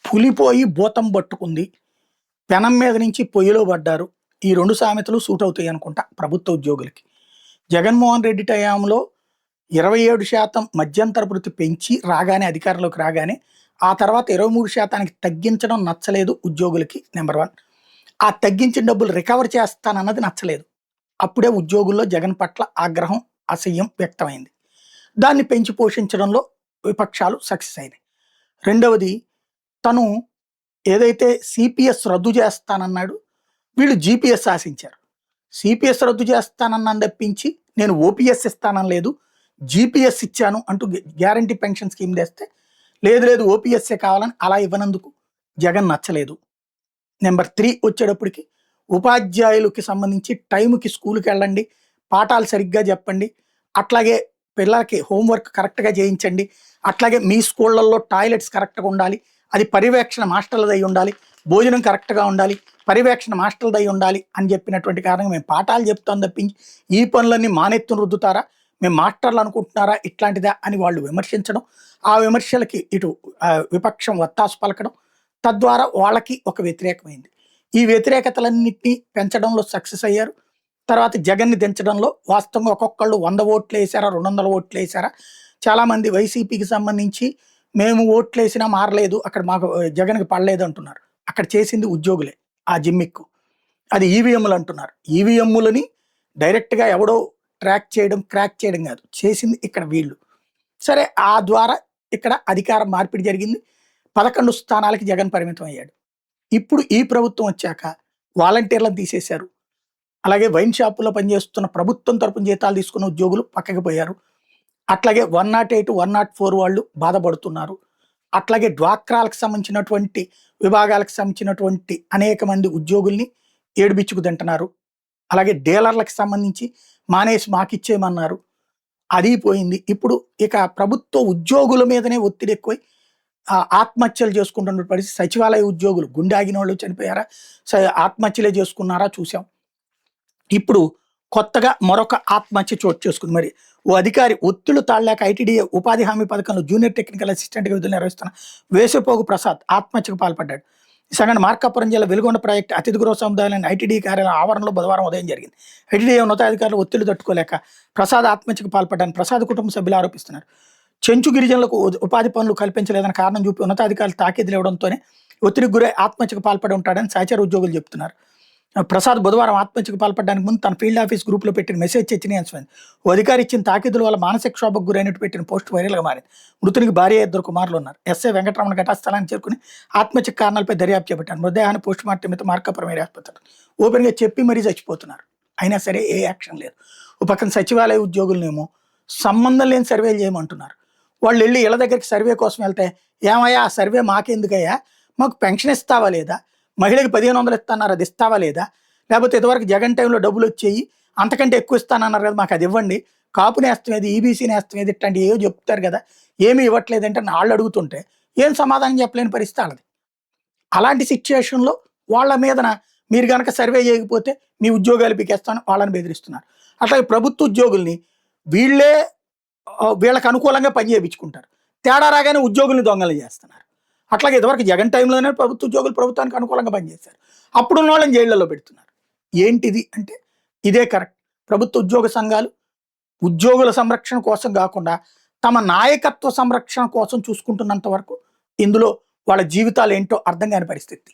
పులిపోయి భూతం పట్టుకుంది. పెనం మీద నుంచి పొయ్యిలో పడ్డారు. ఈ 2 సామెతలు సూట్ అవుతాయి అనుకుంటా ప్రభుత్వ ఉద్యోగులకి. జగన్మోహన్ రెడ్డి టైంలో 27% మధ్యంతర భృతి పెంచి రాగానే అధికారంలోకి రాగానే, ఆ తర్వాత 23%కి తగ్గించడం నచ్చలేదు ఉద్యోగులకి నంబర్ 1. ఆ తగ్గించిన డబ్బులు రికవర్ చేస్తానన్నది నచ్చలేదు. అప్పుడే ఉద్యోగుల్లో జగన్ పట్ల ఆగ్రహం, అసహ్యం వ్యక్తమైంది. దాన్ని పెంచి పోషించడంలో విపక్షాలు సక్సెస్ అయినాయి. రెండవది, తను ఏదైతే సిపిఎస్ రద్దు చేస్తానన్నాడు, వీళ్ళు జీపీఎస్ ఆశించారు. సిపిఎస్ రద్దు చేస్తానన్నాను తప్పించి నేను ఓపీఎస్ ఇస్తానని లేదు, జీపీఎస్ ఇచ్చాను అంటూ గ్యారంటీ పెన్షన్ స్కీమ్ తెస్తే, లేదు లేదు ఓపీఎస్ఏ కావాలని అలా ఇవ్వనందుకు జగన్ నచ్చలేదు. నెంబర్ 3 వచ్చేటప్పటికి, ఉపాధ్యాయులకి సంబంధించి టైంకి స్కూల్కి వెళ్ళండి, పాఠాలు సరిగ్గా చెప్పండి, అట్లాగే పిల్లలకి హోంవర్క్ కరెక్ట్గా చేయించండి, అట్లాగే మీ స్కూళ్ళల్లో టాయిలెట్స్ కరెక్ట్గా ఉండాలి, అది పర్యవేక్షణ మాస్టర్లదై ఉండాలి, భోజనం కరెక్ట్గా ఉండాలి, పర్యవేక్షణ మాస్టర్లదై ఉండాలి అని చెప్పినటువంటి కారణంగా మేము పాఠాలు చెప్తాం తప్పించి ఈ పనులన్నీ మానెత్తును రుద్దుతారా, మేము మాస్టర్లు అనుకుంటున్నారా, ఇట్లాంటిదా అని వాళ్ళు విమర్శించడం, ఆ విమర్శలకి ఇటు విపక్షం వత్తాసు పలకడం, తద్వారా వాళ్ళకి ఒక వ్యతిరేకమైంది. ఈ వ్యతిరేకతలన్నింటినీ పెంచడంలో సక్సెస్ అయ్యారు. తర్వాత జగన్ని దించడంలో వాస్తవంగా ఒక్కొక్కళ్ళు 100 ఓట్లు వేసారా, 200 ఓట్లు వేసారా, చాలామంది వైసీపీకి సంబంధించి మేము ఓట్లు వేసినా మారలేదు, అక్కడ మాకు జగన్కి పడలేదు అంటున్నారు. అక్కడ చేసింది ఉద్యోగులే ఆ జిమ్మిక్కు. అది ఈవీఎంలు అంటున్నారు. ఈవీఎంలని డైరెక్ట్గా ఎవడో ట్రాక్ చేయడం, క్రాక్ చేయడం కాదు, చేసింది ఇక్కడ వీళ్ళు. సరే, ఆ ద్వారా ఇక్కడ అధికార మార్పిడి జరిగింది. 11 స్థానాలకి జగన్ పరిమితం అయ్యాడు. ఇప్పుడు ఈ ప్రభుత్వం వచ్చాక వాలంటీర్లను తీసేశారు. అలాగే వైన్ షాపుల్లో పనిచేస్తున్న ప్రభుత్వం తరపున జీతాలు తీసుకున్న ఉద్యోగులు పక్కకి పోయారు. అట్లాగే 108, 104 వాళ్ళు బాధపడుతున్నారు. అట్లాగే డ్వాక్రాలకు సంబంధించినటువంటి విభాగాలకు సంబంధించినటువంటి అనేక మంది ఉద్యోగుల్ని ఏడుబిచ్చుకు తింటున్నారు. అలాగే డీలర్లకు సంబంధించి మానేసి మాకిచ్చేయమన్నారు, అది పోయింది. ఇప్పుడు ఇక ప్రభుత్వ ఉద్యోగుల మీదనే ఒత్తిడి ఎక్కువై ఆత్మహత్యలు చేసుకుంటున్న పరిస్థితి. సచివాలయ ఉద్యోగులు గుండె ఆగిన వాళ్ళు చనిపోయారా, ఆత్మహత్యలే చేసుకున్నారా చూసాం. ఇప్పుడు కొత్తగా మరొక ఆత్మహత్య చోటు చేసుకుంది. మరి ఓ అధికారి ఒత్తిళ్లు తాళలేక ఐటీడీఏ ఉపాధి హామీ పథకంలో జూనియర్ టెక్నికల్ అసిస్టెంట్గా విధులు నిర్వహిస్తున్న వేసపోగు ప్రసాద్ ఆత్మహత్యకు పాల్పడ్డాడు. ఈ సంఘటన మార్కాపురం జిల్లా వెలుగొండ ప్రాజెక్టు అతిథి గృహ సముదాయాన్ని ఐటీడీ కార్యాలయం ఆవరణలో బుధవారం ఉదయం జరిగింది. ఐటీడీఏ ఉన్నతాధికారులు ఒత్తిళ్లు తట్టుకోలేక ప్రసాద్ ఆత్మహత్యకు పాల్పడ్డాన్ని ప్రసాద్ కుటుంబ సభ్యులు ఆరోపిస్తున్నారు. చెంచు గిరిజనులకు ఉపాధి పనులు కల్పించలేదని కారణం చూపి ఉన్నతాధికారులు తాకీదులు ఇవ్వడంతోనే ఒత్తిడికి గురై ఆత్మహత్యకు పాల్పడి ఉంటాడని సహచర ఉద్యోగులు చెప్తున్నారు. ప్రసాద్ బుధవారం ఆత్మహత్యకు పాల్పడడానికి ముందు తన ఫీల్డ్ ఆఫీస్ గ్రూప్లో పెట్టిన మెసేజ్ చర్చనీయాంశమైంది. ఓ అధికారి ఇచ్చిన తాకీదుల వల్ల మానసిక క్షోభకు గురైనట్టు పెట్టిన పోస్ట్ వైరల్గా మారింది. మృతునికి భార్య, 2 కుమారులు ఉన్నారు. ఎస్ఐ వెంకటరమణ ఘటస్థలానికి చేరుకుని ఆత్మహత్య కారణాలపై దర్యాప్తు చేపట్టారు. మృతదేహాన్ని పోస్ట్ మార్టం మీద మార్కాపురం ఏరియా ఆసుపత్రి ఓపెన్గా చెప్పి మరీ చచ్చిపోతున్నారు. అయినా సరే ఏ యాక్షన్ లేదు. ఓ పక్కన సచివాలయ ఉద్యోగులనేమో సంబంధం లేని సర్వేలు చేయమంటున్నారు. వాళ్ళు వెళ్ళి ఇళ్ళ దగ్గరికి సర్వే కోసం వెళ్తే, ఏమయ్యా ఆ సర్వే మాకెందుకయ్యా, మాకు పెన్షన్ ఇస్తావా లేదా, మహిళకి 1500 ఇస్తాన్నారు అది ఇస్తావా లేదా, లేకపోతే ఇదివరకు జగన్ టైంలో డబ్బులు వచ్చేయి అంతకంటే ఎక్కువ ఇస్తానన్నారు కదా మాకు అది ఇవ్వండి, కాపు నేస్తం ఏది, ఈబీసీ నేస్తం ఏది, ఇట్లాంటి ఏవో చెప్తారు కదా, ఏమీ ఇవ్వట్లేదంటే వాళ్ళు అడుగుతుంటే ఏం సమాధానం చెప్పలేని పరిస్థితి వాళ్ళది. అలాంటి సిచ్యుయేషన్లో వాళ్ళ మీదన మీరు కనుక సర్వే చేయకపోతే మీ ఉద్యోగాలు పీకేస్తాను వాళ్ళని బెదిరిస్తున్నారు. అట్లాగే ప్రభుత్వ ఉద్యోగుల్ని వీళ్ళే వీళ్ళకి అనుకూలంగా పని చేయించుకుంటారు. తేడా రాగానే ఉద్యోగుల్ని దొంగలు చేస్తున్నారు. అట్లాగే ఇదివరకు జగన్ టైంలోనే ప్రభుత్వ ఉద్యోగులు ప్రభుత్వానికి అనుకూలంగా పనిచేశారు. అప్పుడున్న వాళ్ళని జైళ్లలో పెడుతున్నారు. ఏంటిది అంటే ఇదే కరెక్ట్. ప్రభుత్వ ఉద్యోగ సంఘాలు ఉద్యోగుల సంరక్షణ కోసం కాకుండా తమ నాయకత్వ సంరక్షణ కోసం చూసుకుంటున్నంత వరకు ఇందులో వాళ్ళ జీవితాలు ఏంటో అర్థం కాని పరిస్థితి.